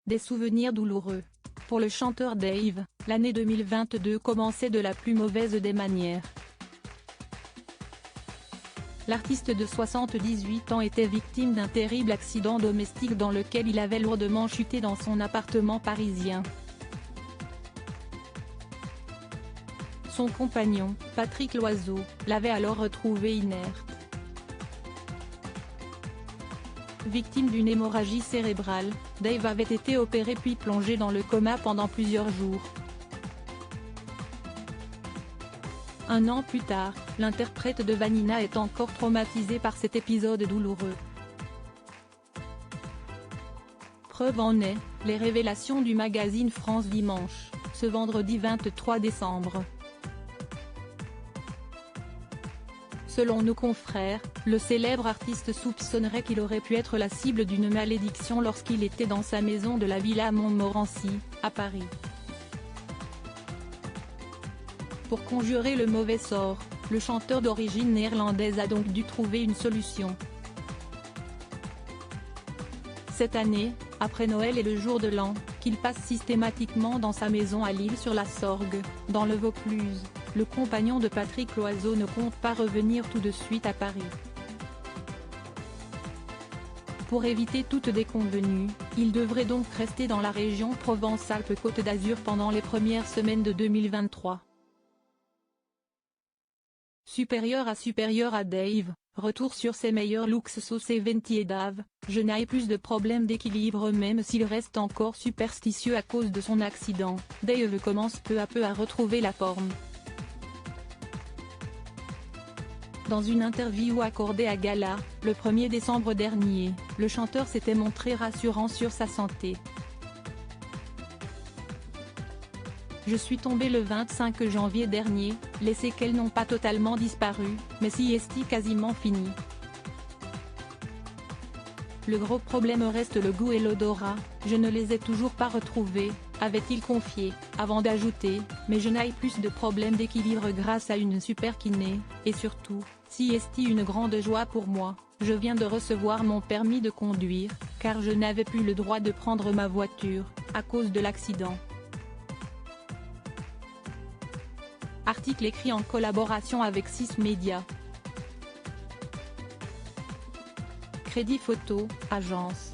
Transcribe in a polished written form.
Des souvenirs douloureux. Pour le chanteur Dave, l'année 2022 commençait de la plus mauvaise des manières. L'artiste de 78 ans était victime d'un terrible accident domestique dans lequel il avait lourdement chuté dans son appartement parisien. Son compagnon, Patrick Loiseau, l'avait alors retrouvé inerte. Victime d'une hémorragie cérébrale, Dave avait été opéré puis plongé dans le coma pendant plusieurs jours. Un an plus tard, l'interprète de Vanina est encore traumatisé par cet épisode douloureux. Preuve en est, les révélations du magazine France Dimanche, ce vendredi 23 décembre. Selon nos confrères, le célèbre artiste soupçonnerait qu'il aurait pu être la cible d'une malédiction lorsqu'il était dans sa maison de la Villa Montmorency, à Paris. Pour conjurer le mauvais sort, le chanteur d'origine néerlandaise a donc dû trouver une solution. Cette année, après Noël et le jour de l'an, qu'il passe systématiquement dans sa maison à L'Isle-sur-la-Sorgue, dans le Vaucluse, le compagnon de Patrick Loiseau ne compte pas revenir tout de suite à Paris. Pour éviter toute déconvenue, il devrait donc rester dans la région Provence-Alpes-Côte d'Azur pendant les premières semaines de 2023. Supérieur à Dave, retour sur ses meilleurs looks saucés Venti et Dave, je n'ai plus de problème d'équilibre même s'il reste encore superstitieux à cause de son accident. Dave commence peu à peu à retrouver la forme. Dans une interview accordée à Gala, le 1er décembre dernier, le chanteur s'était montré rassurant sur sa santé. Je suis tombé le 25 janvier dernier, les séquelles n'ont pas totalement disparu, mais si est quasiment fini. Le gros problème reste le goût et l'odorat, je ne les ai toujours pas retrouvés, avait-il confié, avant d'ajouter, mais je n'ai plus de problème d'équilibre grâce à une super kiné, et surtout, si est une grande joie pour moi, je viens de recevoir mon permis de conduire, car je n'avais plus le droit de prendre ma voiture, à cause de l'accident. Article écrit en collaboration avec 6 médias. Crédit Photo, agence.